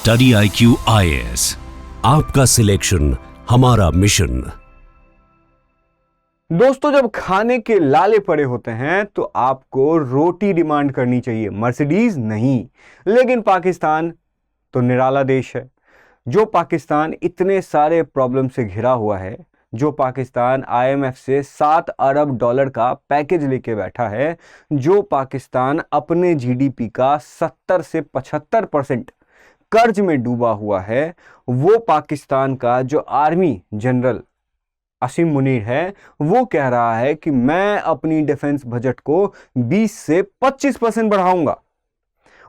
Study IQ IAS, आपका selection हमारा mission. दोस्तों, जब खाने के लाले पड़े होते हैं तो आपको रोटी डिमांड करनी चाहिए, मर्सिडीज नहीं। लेकिन पाकिस्तान तो निराला देश है। जो पाकिस्तान इतने सारे प्रॉब्लम से घिरा हुआ है, जो पाकिस्तान IMF से 7 अरब डॉलर का पैकेज लेके बैठा है, जो पाकिस्तान अपने GDP का 70 से 75% कर्ज में डूबा हुआ है, वो पाकिस्तान का जो आर्मी जनरल असीम मुनीर है, वो कह रहा है कि मैं अपनी डिफेंस बजट को 20 से 25% बढ़ाऊंगा।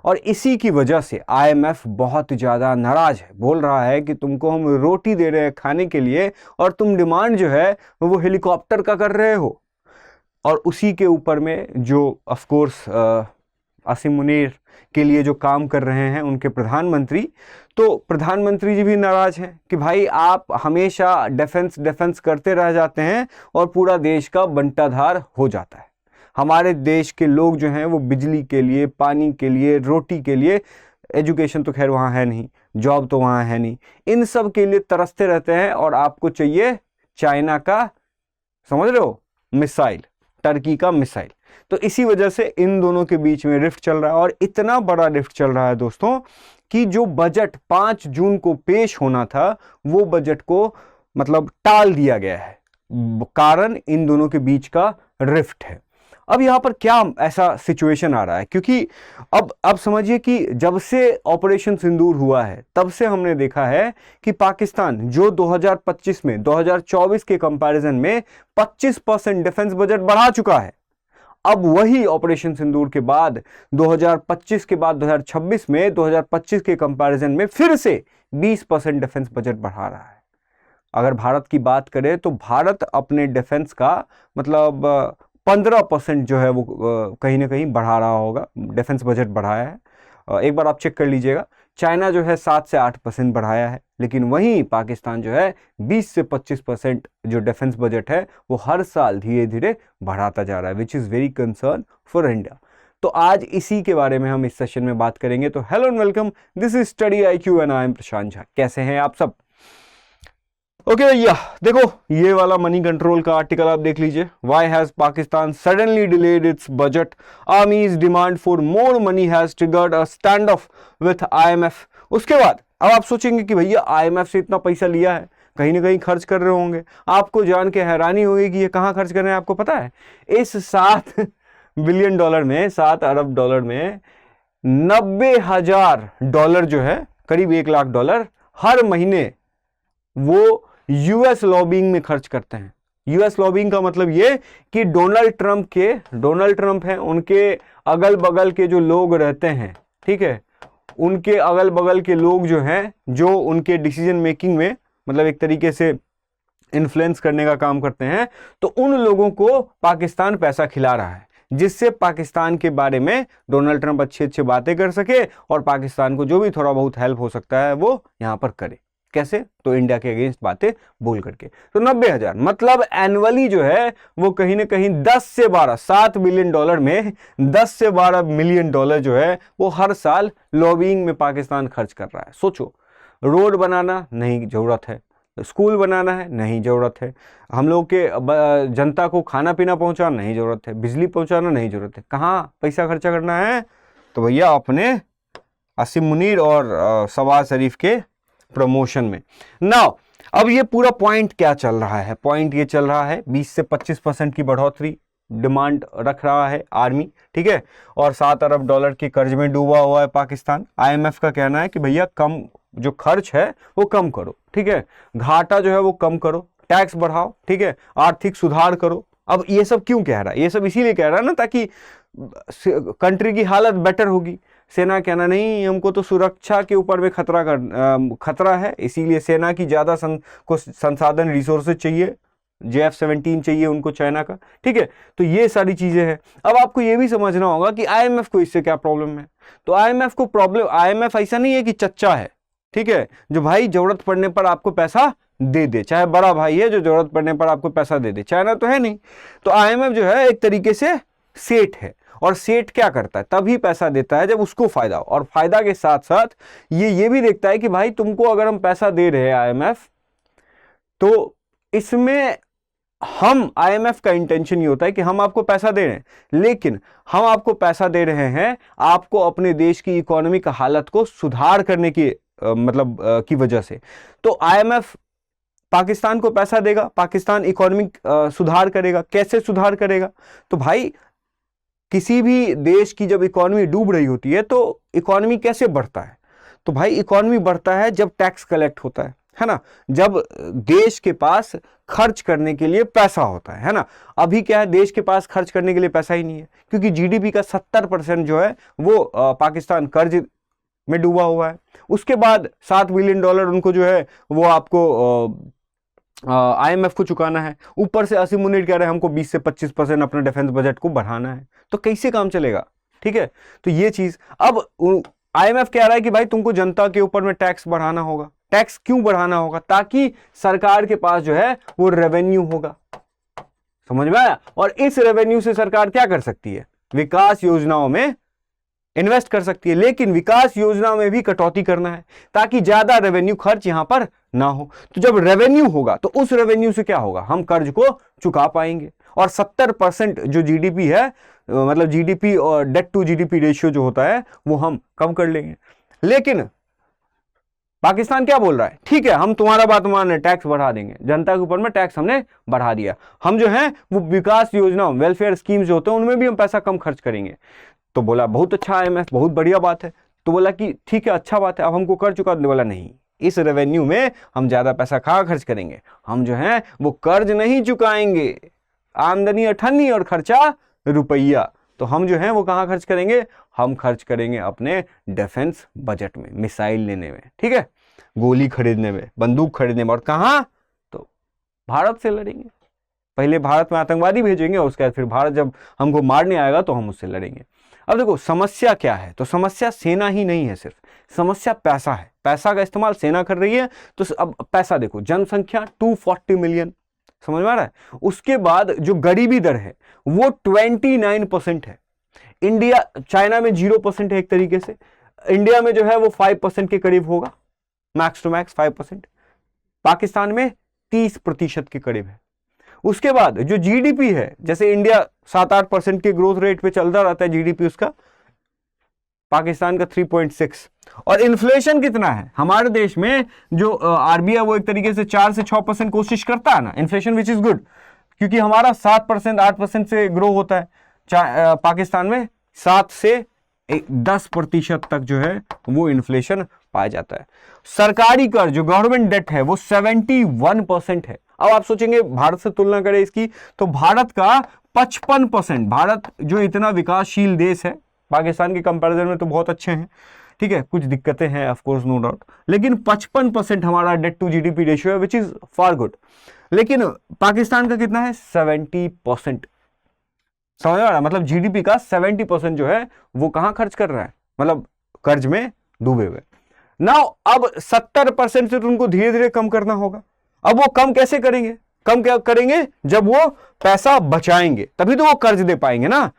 और इसी की वजह से IMF बहुत ज़्यादा नाराज है, बोल रहा है कि तुमको हम रोटी दे रहे हैं खाने के लिए और तुम डिमांड जो है वो हेलीकॉप्टर का कर रहे हो। और उसी के ऊपर में जो ऑफ कोर्स असीम मुनीर के लिए जो काम कर रहे हैं उनके प्रधानमंत्री, तो प्रधानमंत्री जी भी नाराज हैं कि भाई आप हमेशा डिफेंस करते रह जाते हैं और पूरा देश का बंटाधार हो जाता है। हमारे देश के लोग जो हैं वो बिजली के लिए, पानी के लिए, रोटी के लिए, एजुकेशन तो खैर वहाँ है नहीं, जॉब तो वहाँ है नहीं, इन सब के लिए तरसते रहते हैं और आपको चाहिए चाइना का, समझ रहे हो, मिसाइल, टर्की का मिसाइल। तो इसी वजह से इन दोनों के बीच में रिफ्ट चल रहा है और इतना बड़ा रिफ्ट चल रहा है दोस्तों कि जो बजट 5 जून को पेश होना था वो बजट को मतलब टाल दिया गया है। कारण इन दोनों के बीच का रिफ्ट है। अब यहां पर क्या ऐसा सिचुएशन आ रहा है, क्योंकि अब समझिए कि जब से ऑपरेशन सिंदूर हुआ है तब से हमने देखा है कि पाकिस्तान जो 2025 में 2024 के कंपैरिजन में 25% डिफेंस बजट बढ़ा चुका है, अब वही ऑपरेशन सिंदूर के बाद 2025 के बाद 2026 में 2025 के कंपैरिजन में फिर से 20% डिफेंस बजट बढ़ा रहा है। अगर भारत की बात करें तो भारत अपने डिफेंस का मतलब 15% जो है वो कहीं ना कहीं बढ़ा रहा होगा, डिफेंस बजट बढ़ाया है। एक बार आप चेक कर लीजिएगा, चाइना जो है 7 से 8% बढ़ाया है, लेकिन वहीं पाकिस्तान जो है 20 से 25% जो डिफेंस बजट है वो हर साल धीरे धीरे बढ़ाता जा रहा है, which is very concern for India. तो आज इसी के बारे में हम इस सेशन में बात करेंगे। तो hello and welcome, this is study IQ and I am Prashant Jha. कैसे हैं आप सब? ओके भैया, देखो ये वाला मनी कंट्रोल का आर्टिकल आप देख लीजिए। Why has Pakistan suddenly delayed it's budget, आर्मीज demand for more money has triggered a stand of with IMF। उसके बाद अब आप सोचेंगे कि भैया IMF से इतना पैसा लिया है, कहीं ना कहीं खर्च कर रहे होंगे। आपको जान के हैरानी होगी कि ये कहाँ खर्च कर रहे हैं। आपको पता है, इस 7 बिलियन डॉलर में, 7 अरब डॉलर में 90,000 डॉलर जो है, करीब 1 लाख डॉलर हर महीने वो US लॉबिंग में खर्च करते हैं। US लॉबिंग का मतलब ये कि डोनाल्ड ट्रंप हैं, उनके अगल बगल के जो लोग रहते हैं, ठीक है, उनके अगल बगल के लोग जो हैं, जो उनके डिसीजन मेकिंग में मतलब एक तरीके से इन्फ्लुएंस करने का काम करते हैं, तो उन लोगों को पाकिस्तान पैसा खिला रहा है, जिससे पाकिस्तान के बारे में डोनाल्ड ट्रंप अच्छी अच्छी बातें कर सके और पाकिस्तान को जो भी थोड़ा बहुत हेल्प हो सकता है वो यहां पर करे। कैसे? तो इंडिया के अगेंस्ट बातें बोल करके। तो 90,000 मतलब एनुअली जो है वो कहीं ना कहीं 10 से 12, 7 बिलियन डॉलर में 10 से 12 मिलियन डॉलर जो है वो हर साल लॉबिंग में पाकिस्तान खर्च कर रहा है। सोचो, रोड बनाना नहीं जरूरत है, स्कूल बनाना है नहीं जरूरत है, हम लोग के जनता को खाना पीना पहुंचाना नहीं जरूरत है, बिजली पहुंचाना नहीं जरूरत है, कहाँ पैसा खर्चा करना है? तो भैया अपने असीम मुनीर और शहबाज शरीफ के प्रमोशन में। नाउ अब ये पूरा पॉइंट क्या चल रहा है? पॉइंट ये चल रहा है 20 से 25% की बढ़ोतरी डिमांड रख रहा है आर्मी, ठीक है, और 7 अरब डॉलर के कर्ज में डूबा हुआ है पाकिस्तान। IMF का कहना है कि भैया कम जो खर्च है वो कम करो, ठीक है, घाटा जो है वो कम करो, टैक्स बढ़ाओ, ठीक है, आर्थिक सुधार करो। अब ये सब क्यों कह रहा है? ये सब इसीलिए कह रहा है ना ताकि कंट्री की हालत बेटर होगी। सेना कहना नहीं, हमको तो सुरक्षा के ऊपर में खतरा है, इसीलिए सेना की ज़्यादा को संसाधन रिसोर्सेज चाहिए, JF-17 चाहिए उनको चाइना का, ठीक है। तो ये सारी चीज़ें हैं। अब आपको ये भी समझना होगा कि IMF को इससे क्या प्रॉब्लम है। तो IMF को प्रॉब्लम, IMF ऐसा नहीं है कि चच्चा है, ठीक है, जो भाई जरूरत पड़ने पर आपको पैसा दे दे, चाहे बड़ा भाई है जो जरूरत पड़ने पर आपको पैसा दे दे। चाइना तो है नहीं। तो IMF जो है एक तरीके से सेठ है, और सेठ क्या करता है, तभी पैसा देता है जब उसको फायदा हो, और फायदा के साथ साथ ये भी देखता है कि भाई तुमको अगर हम पैसा दे रहे हैं आईएमएफ, तो इसमें हम आईएमएफ का इंटेंशन ये होता है कि हम आपको पैसा दे रहे हैं, लेकिन हम आपको पैसा दे रहे हैं आपको अपने देश की इकोनॉमिक हालत को सुधार करने की की वजह से। तो आईएमएफ पाकिस्तान को पैसा देगा, पाकिस्तान इकोनॉमिक सुधार करेगा। कैसे सुधार करेगा? तो भाई किसी भी देश की जब इकोनॉमी डूब रही होती है तो इकोनॉमी कैसे बढ़ता है? तो भाई इकोनॉमी बढ़ता है जब टैक्स कलेक्ट होता है ना, जब देश के पास खर्च करने के लिए पैसा होता है ना। अभी क्या है, देश के पास खर्च करने के लिए पैसा ही नहीं है, क्योंकि जीडीपी का 70% जो है वो पाकिस्तान कर्ज में डूबा हुआ है। उसके बाद $7 बिलियन उनको जो है वो आपको आईएमएफ को चुकाना है। ऊपर से असीम मुनीर कह रहे हैं हमको 20 से 25% अपना डिफेंस बजट को बढ़ाना है, तो कैसे काम चलेगा? ठीक है, तो ये चीज अब आईएमएफ कह रहा है कि भाई तुमको जनता के ऊपर में टैक्स बढ़ाना होगा। टैक्स क्यों बढ़ाना होगा? ताकि सरकार के पास जो है वो रेवेन्यू होगा। समझ में आया? और इस रेवेन्यू से सरकार क्या कर सकती है? विकास योजनाओं में इन्वेस्ट कर सकती है, लेकिन विकास योजना में भी कटौती करना है ताकि ज्यादा रेवेन्यू खर्च यहां पर ना हो। तो जब रेवेन्यू होगा तो उस रेवेन्यू से क्या होगा, हम कर्ज को चुका पाएंगे, और 70% जो जीडीपी है, मतलब जीडीपी और डेट टू जीडीपी रेशियो जो होता है वो हम कम कर लेंगे। लेकिन पाकिस्तान क्या बोल रहा है, ठीक है हम तुम्हारा बात मान रहे, टैक्स बढ़ा देंगे, जनता के ऊपर में टैक्स हमने बढ़ा दिया, हम जो है वो विकास योजना वेलफेयर स्कीम्स जो होते हैं उनमें भी हम पैसा कम खर्च करेंगे। तो बोला बहुत अच्छा आईएमएफ, बहुत बढ़िया बात है। तो बोला कि ठीक है अच्छा बात है, अब हमको कर चुका। बोला नहीं, इस रेवेन्यू में हम ज्यादा पैसा कहाँ खर्च करेंगे, हम जो है वो कर्ज नहीं चुकाएंगे। आमदनी अठन्नी और खर्चा रुपया, तो हम जो है वो कहाँ खर्च करेंगे, हम खर्च करेंगे अपने डिफेंस बजट में, मिसाइल लेने में, ठीक है, गोली खरीदने में, बंदूक खरीदने में। और कहाँ? तो भारत से लड़ेंगे। पहले भारत में आतंकवादी भेजेंगे, उसके बाद फिर भारत जब हमको मारने आएगा तो हम उससे लड़ेंगे। अब देखो समस्या क्या है, तो समस्या सेना ही नहीं है, सिर्फ समस्या पैसा है। पैसा का इस्तेमाल सेना कर रही है। तो अब पैसा देखो, जनसंख्या 240 मिलियन, समझ में आ रहा है? उसके बाद जो गरीबी दर है वो 29% है। इंडिया, चाइना में 0% है एक तरीके से, इंडिया में जो है वो 5% के करीब होगा, मैक्स टू मैक्स 5%। पाकिस्तान में 30% के करीब है। उसके बाद जो जीडीपी है, जैसे इंडिया 7-8% के ग्रोथ रेट पे चलता रहता है जीडीपी उसका, पाकिस्तान का 3.6। और इन्फ्लेशन कितना है हमारे देश में? जो आरबीआई वो एक तरीके से 4 से 6% कोशिश करता है ना इन्फ्लेशन, विच इज गुड, क्योंकि हमारा 7% 8% से ग्रो होता है। पाकिस्तान में 7 से 10% तक जो है वो इन्फ्लेशन पाया जाता है। सरकारी कर जो गवर्नमेंट डेट है वो 71% है। अब आप सोचेंगे भारत से तुलना करें इसकी, तो भारत का 55%, भारत जो इतना विकासशील देश है पाकिस्तान के कंपैरिजन में तो बहुत अच्छे हैं, ठीक है, कुछ दिक्कतें हैं ऑफ कोर्स नो डाउट, लेकिन 55% हमारा डेट टू जीडीपी रेशियो है, विच इज फार गुड। लेकिन पाकिस्तान का कितना है? 70%। समझ आ रहा है? मतलब जीडीपी का 70% जो है वो कहां खर्च कर रहा है, मतलब कर्ज में डूबे हुए। नाउ अब 70% से तो उनको धीरे धीरे कम करना होगा। अब वो कम कैसे करेंगे? कम क्या करेंगे? जब वो पैसा बचाएंगे तभी तो वो कर्ज दे पाएंगे ना,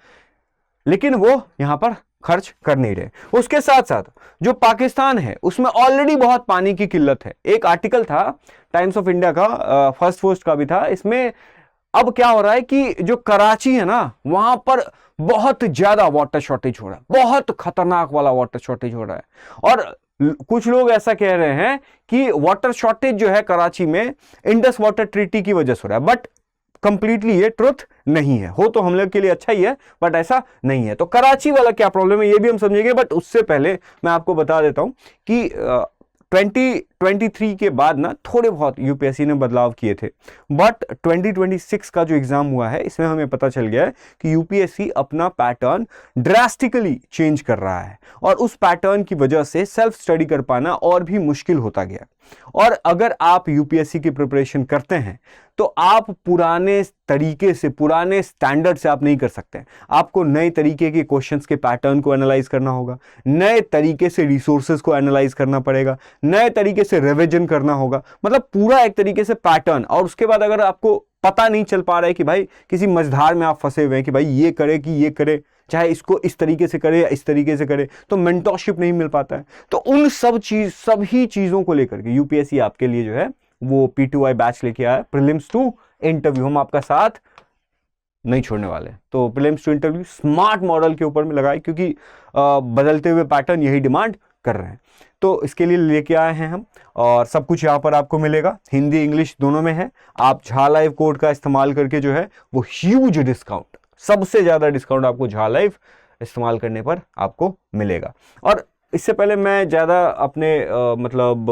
लेकिन वो यहां पर खर्च कर नहीं रहे। उसके साथ साथ जो पाकिस्तान है उसमें ऑलरेडी बहुत पानी की किल्लत है। एक आर्टिकल था टाइम्स ऑफ इंडिया का, फर्स्ट पोस्ट का भी था, इसमें अब क्या हो रहा है कि जो कराची है ना वहां पर बहुत ज्यादा वाटर शॉर्टेज हो रहा है, बहुत खतरनाक वाला वाटर शॉर्टेज हो रहा है। और कुछ लोग ऐसा कह रहे हैं कि वाटर शॉर्टेज जो है कराची में इंडस वाटर ट्रीटी की वजह से हो रहा है, बट कंप्लीटली ये ट्रुथ नहीं है। हो तो हम लोग के लिए अच्छा ही है, बट ऐसा नहीं है। तो कराची वाला क्या प्रॉब्लम है ये भी हम समझेंगे, बट उससे पहले मैं आपको बता देता हूं कि 2023 के बाद ना थोड़े बहुत यूपीएससी ने बदलाव किए थे, बट 2026 का जो एग्जाम हुआ है इसमें हमें पता चल गया है कि यूपीएससी अपना पैटर्न ड्रास्टिकली चेंज कर रहा है, और उस पैटर्न की वजह से सेल्फ स्टडी कर पाना और भी मुश्किल होता गया। और अगर आप यूपीएससी की प्रिपरेशन करते हैं तो आप पुराने तरीके से, पुराने स्टैंडर्ड से आप नहीं कर सकते। आपको नए तरीके के क्वेश्चंस के पैटर्न को एनालाइज करना होगा, नए तरीके से रिसोर्सेज को एनालाइज करना पड़ेगा, नए तरीके से रिवीजन करना होगा, मतलब पूरा एक तरीके से पैटर्न। और उसके बाद अगर आपको पता नहीं चल पा रहा है कि भाई किसी मझधार में आप फंसे हुए हैं कि भाई ये करे कि ये करे, चाहे इसको इस तरीके से करे या इस तरीके से करे, तो मेंटरशिप नहीं मिल पाता है। तो उन सभी चीजों को लेकर के यूपीएससी आपके लिए जो है वो P2I बैच लेके आया, प्रीलिम्स टू इंटरव्यू। हम आपका साथ नहीं छोड़ने वाले। तो prelims to interview smart model के ऊपर में लगाए, क्योंकि बदलते हुए पैटर्न यही डिमांड कर रहे हैं। तो इसके लिए लेके आए हैं हम, और सब कुछ यहाँ पर आपको मिलेगा, हिंदी इंग्लिश दोनों में है। आप झा लाइव कोड का इस्तेमाल करके जो है वो ह्यूज डिस्काउंट, सबसे ज़्यादा डिस्काउंट आपको झा लाइव इस्तेमाल करने पर आपको मिलेगा। और इससे पहले मैं ज़्यादा अपने मतलब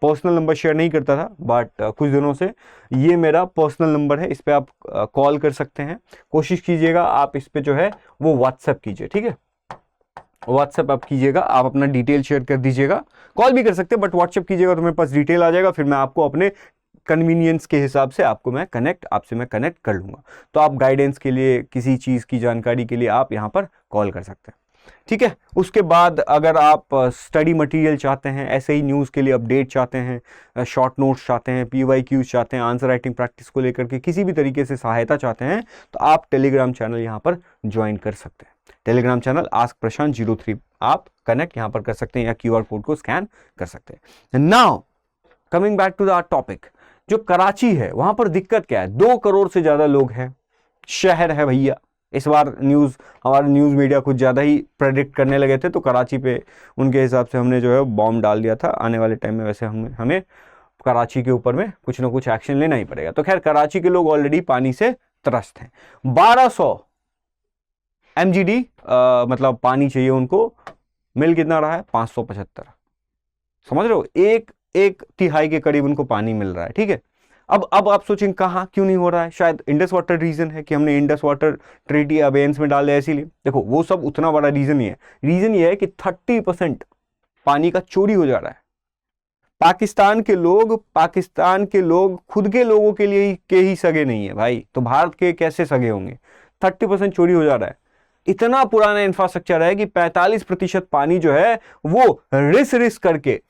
पर्सनल नंबर शेयर नहीं करता था, बट कुछ दिनों से ये मेरा पर्सनल नंबर है, इस पर आप कॉल कर सकते हैं। कोशिश कीजिएगा आप इस पर जो है वो व्हाट्सएप कीजिए, ठीक है, व्हाट्सएप आप कीजिएगा, आप अपना डिटेल शेयर कर दीजिएगा। कॉल भी कर सकते हैं बट व्हाट्सएप कीजिएगा तो मेरे पास डिटेल आ जाएगा, फिर मैं आपको अपने कन्वीनियंस के हिसाब से आपसे मैं कनेक्ट कर लूँगा। तो आप गाइडेंस के लिए, किसी चीज़ की जानकारी के लिए आप यहाँ पर कॉल कर सकते हैं, ठीक है। उसके बाद अगर आप स्टडी मटेरियल चाहते हैं, ऐसे ही न्यूज़ के लिए अपडेट चाहते हैं, शॉर्ट नोट्स चाहते हैं, PYQs चाहते हैं, आंसर राइटिंग प्रैक्टिस को लेकर के किसी भी तरीके से सहायता चाहते हैं, तो आप टेलीग्राम चैनल यहाँ पर ज्वाइन कर सकते हैं। टेलीग्राम चैनल आस्क प्रशांत 03, आप कनेक्ट यहाँ पर कर सकते हैं या QR कोड को स्कैन कर सकते हैं। Now coming back to the topic, जो कराची है वहां पर दिक्कत क्या है? 2 करोड़ से ज्यादा लोग हैं, शहर है भैया। इस बार हमारा न्यूज़ मीडिया कुछ ज़्यादा ही प्रेडिक्ट करने लगे थे, तो कराची पे उनके हिसाब से हमने जो है बॉम्ब डाल दिया था। आने वाले टाइम में वैसे हमें कराची के ऊपर में कुछ ना कुछ एक्शन लेना ही पड़ेगा। तो खैर, कराची के लोग ऑलरेडी पानी से त्रस्त हैं। 1200 MGD मतलब पानी चाहिए उनको, मिल कितना रहा है? 575। समझ रहे हो, एक तिहाई के करीब उनको पानी मिल रहा है, ठीक है। अब आप सोचेंगे कहाँ क्यों नहीं हो रहा है? शायद इंडस वाटर रीजन है कि हमने इंडस वाटर ट्रीटी अबेयंस में डाल दिया, इसीलिए। देखो, वो सब उतना बड़ा रीजन ही है। रीजन ये है कि 30% पानी का चोरी हो जा रहा है। पाकिस्तान के लोग खुद के लोगों के लिए के ही सगे नहीं है भाई, तो भारत के कैसे सगे होंगे? 30% चोरी हो जा रहा है। इतना पुराना इंफ्रास्ट्रक्चर है कि 45% पानी जो है वो रिस करके,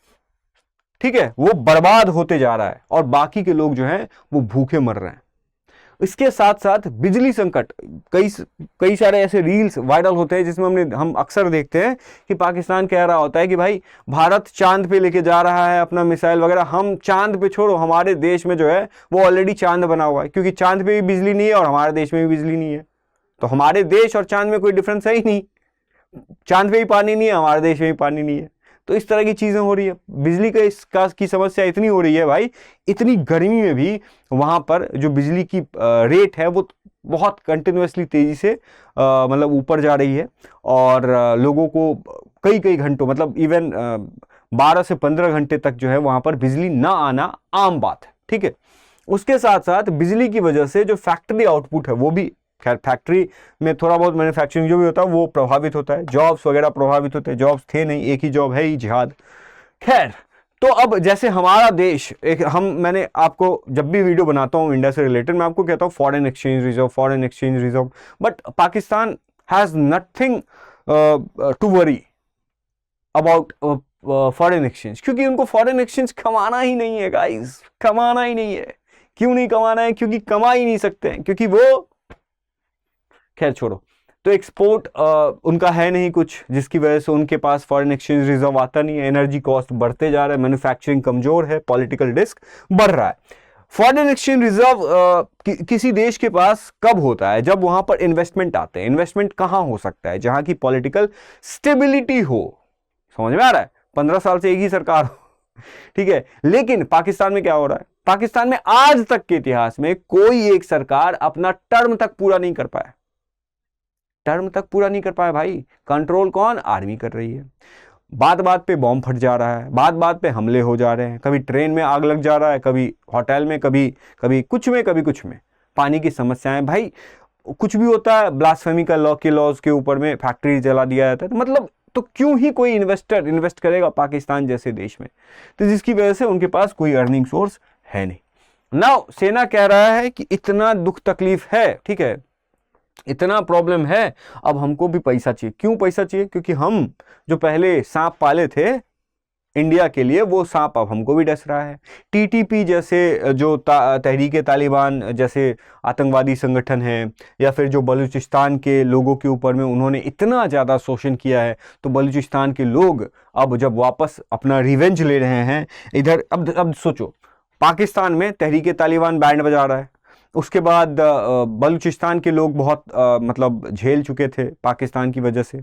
ठीक है, वो बर्बाद होते जा रहा है, और बाकी के लोग जो हैं वो भूखे मर रहे हैं। इसके साथ साथ बिजली संकट, कई सारे ऐसे रील्स वायरल होते हैं जिसमें हम अक्सर देखते हैं कि पाकिस्तान कह रहा होता है कि भाई भारत चांद पे लेके जा रहा है अपना मिसाइल वगैरह। हम चांद पे छोड़ो, हमारे देश में जो है वो ऑलरेडी चांद बना हुआ है, क्योंकि चांद पे भी बिजली नहीं है और हमारे देश में भी बिजली नहीं है। तो हमारे देश और चांद में कोई डिफरेंस है ही नहीं। चांद पे भी पानी नहीं है, हमारे देश में भी पानी नहीं है। तो इस तरह की चीजें हो रही है। बिजली की समस्या इतनी हो रही है भाई, इतनी गर्मी में भी वहां पर जो बिजली की रेट है वो बहुत कंटिन्यूसली तेजी से मतलब ऊपर जा रही है, और लोगों को कई घंटों, मतलब इवन 12 से 15 घंटे तक जो है वहां पर बिजली ना आना आम बात है, ठीक है। उसके साथ साथ बिजली की वजह से जो फैक्ट्री आउटपुट है वो भी, खैर फैक्ट्री में थोड़ा बहुत मैन्युफैक्चरिंग जो भी होता है वो प्रभावित होता है, जॉब्स वगैरह प्रभावित होते हैं। जॉब्स थे नहीं, एक ही जॉब है ही, जिहाद। खैर, तो अब जैसे हमारा देश मैंने आपको जब भी वीडियो बनाता हूँ इंडिया से रिलेटेड, मैं आपको कहता हूँ foreign exchange reserve, but Pakistan has nothing to worry about foreign exchange, क्योंकि उनको फॉरेन एक्सचेंज कमाना ही नहीं है गाइस, कमाना ही नहीं है। क्यों नहीं कमाना है? क्योंकि कमा ही नहीं सकते हैं, क्योंकि वो, खैर छोड़ो। तो एक्सपोर्ट उनका है नहीं कुछ, जिसकी वजह से उनके पास फॉरेन एक्सचेंज रिजर्व आता नहीं है। एनर्जी कॉस्ट बढ़ते जा रहा है, मैन्युफैक्चरिंग कमजोर है, पॉलिटिकल रिस्क बढ़ रहा है। फॉरेन एक्सचेंज रिजर्व किसी देश के पास कब होता है? जब वहां पर इन्वेस्टमेंट आते हैं। इन्वेस्टमेंट कहां हो सकता है? जहां की पॉलिटिकल स्टेबिलिटी हो। समझ में आ रहा है? 15 साल से एक ही सरकार हो, ठीक है। लेकिन पाकिस्तान में क्या हो रहा है? पाकिस्तान में आज तक के इतिहास में कोई एक सरकार अपना टर्म तक पूरा नहीं कर पाया। भाई। कंट्रोल कौन? आर्मी कर रही है। बात पे बॉम्ब फट जा रहा है, बात पे हमले हो जा रहे हैं, कभी ट्रेन में आग लग जा रहा है, कभी होटल में, कभी कुछ में। पानी की समस्याएं भाई, कुछ भी होता है, ब्लास्फेमी का लॉज के ऊपर में फैक्ट्री जला दिया जाता है। तो मतलब, तो क्यों ही कोई इन्वेस्ट करेगा पाकिस्तान जैसे देश में? तो जिसकी वजह से उनके पास कोई अर्निंग सोर्स है नहीं। नाउ सेना कह रहा है कि इतना दुख तकलीफ है, ठीक है, इतना प्रॉब्लम है, अब हमको भी पैसा चाहिए। क्यों पैसा चाहिए? क्योंकि हम जो पहले सांप पाले थे इंडिया के लिए वो सांप अब हमको भी डस रहा है। टीटीपी जैसे जो तहरीक तालिबान जैसे आतंकवादी संगठन है, या फिर जो बलूचिस्तान के लोगों के ऊपर में उन्होंने इतना ज़्यादा शोषण किया है, तो बलूचिस्तान के लोग अब जब वापस अपना रिवेंज ले रहे हैं इधर। अब सोचो, पाकिस्तान में तहरीक तालिबान बैंड बजा रहा है, उसके बाद बलूचिस्तान के लोग बहुत मतलब झेल चुके थे पाकिस्तान की वजह से,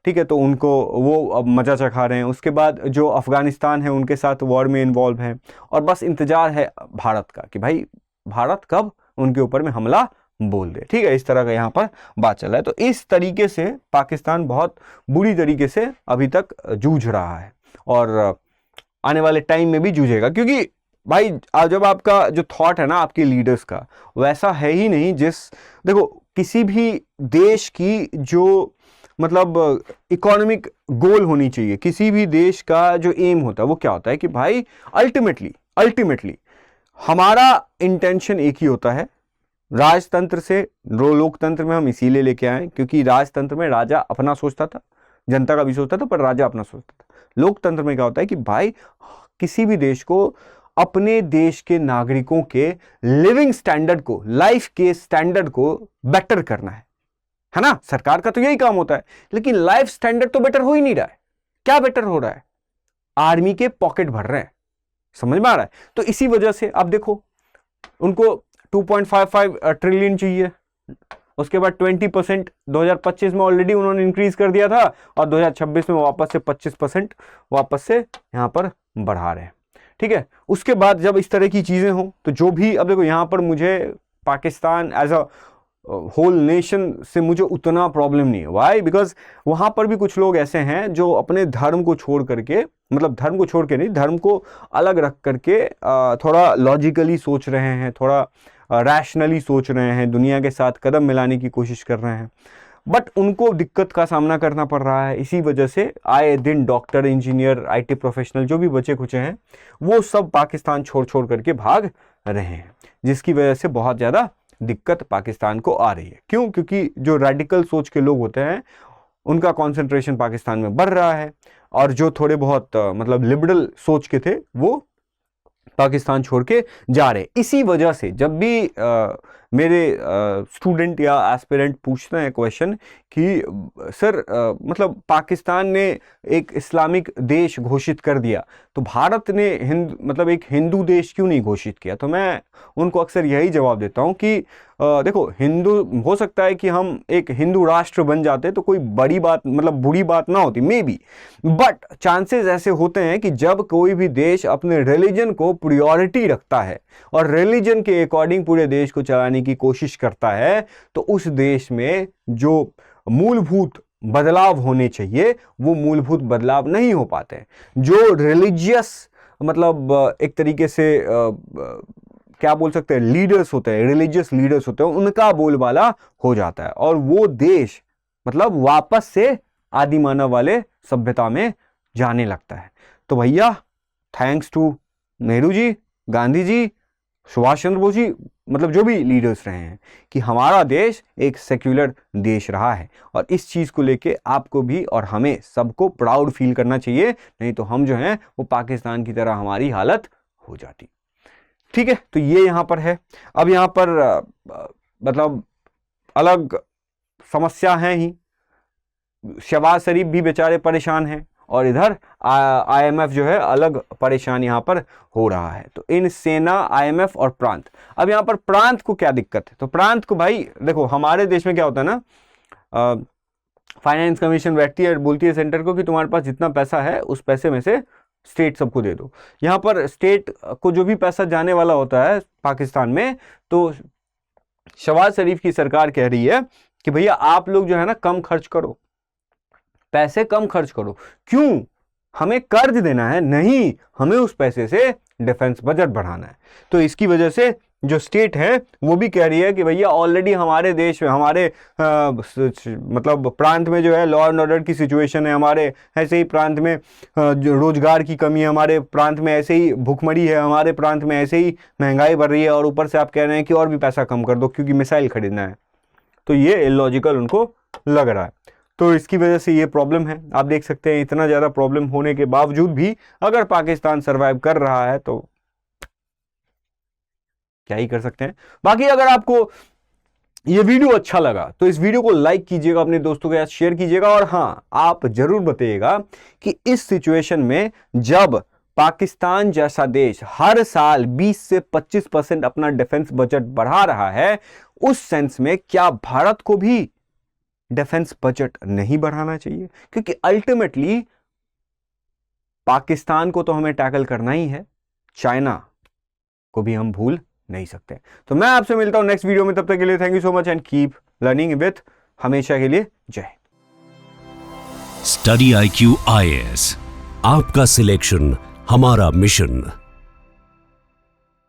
ठीक है, तो उनको वो अब मज़ा चखा रहे हैं। उसके बाद जो अफ़गानिस्तान है उनके साथ वॉर में इन्वॉल्व हैं, और बस इंतज़ार है भारत का कि भाई भारत कब उनके ऊपर में हमला बोल दे, ठीक है। इस तरह का यहाँ पर बात चल रहा है। तो इस तरीके से पाकिस्तान बहुत बुरी तरीके से अभी तक जूझ रहा है, और आने वाले टाइम में भी जूझेगा, क्योंकि भाई जब आपका जो थॉट है ना आपके लीडर्स का वैसा है ही नहीं देखो किसी भी देश की जो मतलब इकोनॉमिक गोल होनी चाहिए, किसी भी देश का जो एम होता है वो क्या होता है कि भाई अल्टीमेटली हमारा इंटेंशन एक ही होता है। राजतंत्र से लोकतंत्र में हम इसीलिए लेके आए क्योंकि राजतंत्र में राजा अपना सोचता था, जनता का भी सोचता था, पर राजा अपना सोचता था। लोकतंत्र में क्या होता है कि भाई किसी भी देश को अपने देश के नागरिकों के लिविंग स्टैंडर्ड को, लाइफ के स्टैंडर्ड को बेटर करना है ना। सरकार का तो यही काम होता है, लेकिन लाइफ स्टैंडर्ड तो बेटर हो ही नहीं रहा है। क्या बेटर हो रहा है? आर्मी के पॉकेट भर रहे हैं, समझ में आ रहा है। तो इसी वजह से अब देखो उनको 2.55 ट्रिलियन चाहिए, उसके बाद 20% 2025 में ऑलरेडी उन्होंने इंक्रीज कर दिया था, और 2026 में वापस से 25% वापस से यहां पर बढ़ा रहे हैं, ठीक है। उसके बाद जब इस तरह की चीजें हो तो जो भी, अब देखो यहां पर मुझे Pakistan as a whole nation से मुझे उतना प्रॉब्लम नहीं है। वाई? बिकॉज वहां पर भी कुछ लोग ऐसे हैं जो अपने धर्म को छोड़ करके, मतलब धर्म को छोड़ के नहीं, धर्म को अलग रख करके थोड़ा लॉजिकली सोच रहे हैं, थोड़ा रैशनली सोच रहे हैं, दुनिया के साथ कदम मिलाने की कोशिश कर रहे हैं, बट उनको दिक्कत का सामना करना पड़ रहा है। इसी वजह से आए दिन डॉक्टर, इंजीनियर, आईटी प्रोफेशनल जो भी बचे खुचे हैं वो सब पाकिस्तान छोड़ छोड़ करके भाग रहे हैं, जिसकी वजह से बहुत ज़्यादा दिक्कत पाकिस्तान को आ रही है। क्यों? क्योंकि जो रेडिकल सोच के लोग होते हैं उनका कंसंट्रेशन पाकिस्तान में बढ़ रहा है, और जो थोड़े बहुत मतलब लिबरल सोच के थे वो पाकिस्तान छोड़ के जा रहे। इसी वजह से जब भी मेरे स्टूडेंट या एस्पिरेंट पूछते हैं क्वेश्चन कि सर मतलब पाकिस्तान ने एक इस्लामिक देश घोषित कर दिया, तो भारत ने मतलब एक हिंदू देश क्यों नहीं घोषित किया? तो मैं उनको अक्सर यही जवाब देता हूं कि देखो, हिंदू हो सकता है कि हम एक हिंदू राष्ट्र बन जाते तो कोई बड़ी बात, मतलब बुरी बात ना होती मे बी, बट चांसेस ऐसे होते हैं कि जब कोई भी देश अपने रिलीजन को प्रायोरिटी रखता है और रिलीजन के अकॉर्डिंग पूरे देश को चलाने की कोशिश करता है, तो उस देश में जो मूलभूत बदलाव होने चाहिए वो मूलभूत बदलाव नहीं हो पाते। जो रिलीजियस मतलब एक तरीके से क्या बोल सकते हैं, लीडर्स होते हैं, रिलीजियस लीडर्स होते हैं, उनका बोलबाला हो जाता है, और वो देश मतलब वापस से आदि मानव वाले सभ्यता में जाने लगता है। तो भैया थैंक्स टू नेहरू जी, गांधी जी, सुभाष चंद्र बोस जी, मतलब जो भी लीडर्स रहे हैं, कि हमारा देश एक सेक्युलर देश रहा है, और इस चीज़ को लेके आपको भी और हमें सबको प्राउड फील करना चाहिए, नहीं तो हम जो हैं वो पाकिस्तान की तरह हमारी हालत हो जाती। ठीक है, तो ये यहाँ पर है। अब यहाँ पर मतलब अलग समस्या है ही, शहबाज शरीफ भी बेचारे परेशान हैं, और इधर आईएमएफ जो है अलग परेशान यहाँ पर हो रहा है। तो इन सेना, आईएमएफ और प्रांत, अब यहाँ पर प्रांत को क्या दिक्कत है? तो प्रांत को भाई देखो, हमारे देश में क्या होता है ना, फाइनेंस कमीशन बैठती है, बोलती है सेंटर को कि तुम्हारे पास जितना पैसा है उस पैसे में से स्टेट सबको दे दो। यहाँ पर स्टेट को जो भी पैसा जाने वाला होता है पाकिस्तान में, तो शहबाज शरीफ की सरकार कह रही है कि भैया आप लोग जो है ना कम खर्च करो, पैसे कम खर्च करो। क्यों? हमें कर्ज देना है? नहीं, हमें उस पैसे से डिफेंस बजट बढ़ाना है। तो इसकी वजह से जो स्टेट है वो भी कह रही है कि भैया ऑलरेडी हमारे देश में, हमारे मतलब प्रांत में जो है लॉ एंड ऑर्डर की सिचुएशन है, हमारे ऐसे ही प्रांत में जो रोजगार की कमी है, हमारे प्रांत में ऐसे ही भुखमरी है, हमारे प्रांत में ऐसे ही महंगाई बढ़ रही है, और ऊपर से आप कह रहे हैं कि और भी पैसा कम कर दो क्योंकि मिसाइल खरीदना है। तो ये इलॉजिकल उनको लग रहा है। तो इसकी वजह से ये प्रॉब्लम है। आप देख सकते हैं इतना ज़्यादा प्रॉब्लम होने के बावजूद भी अगर पाकिस्तान सर्वाइव कर रहा है तो क्या ही कर सकते हैं। बाकी अगर आपको ये वीडियो अच्छा लगा तो इस वीडियो को लाइक कीजिएगा, अपने दोस्तों के साथ शेयर कीजिएगा, और हाँ, आप जरूर बताइएगा कि इस सिचुएशन में जब पाकिस्तान जैसा देश हर साल 20 से 25% अपना डिफेंस बजट बढ़ा रहा है, उस सेंस में क्या भारत को भी डिफेंस बजट नहीं बढ़ाना चाहिए? क्योंकि अल्टीमेटली पाकिस्तान को तो हमें टैकल करना ही है, चाइना को भी हम भूल नहीं सकते। तो मैं आपसे मिलता हूं नेक्स्ट वीडियो में, तब तक के लिए thank you so much and keep learning with हमेशा के लिए जय। स्टडी IQ IAS, आपका सिलेक्शन हमारा मिशन।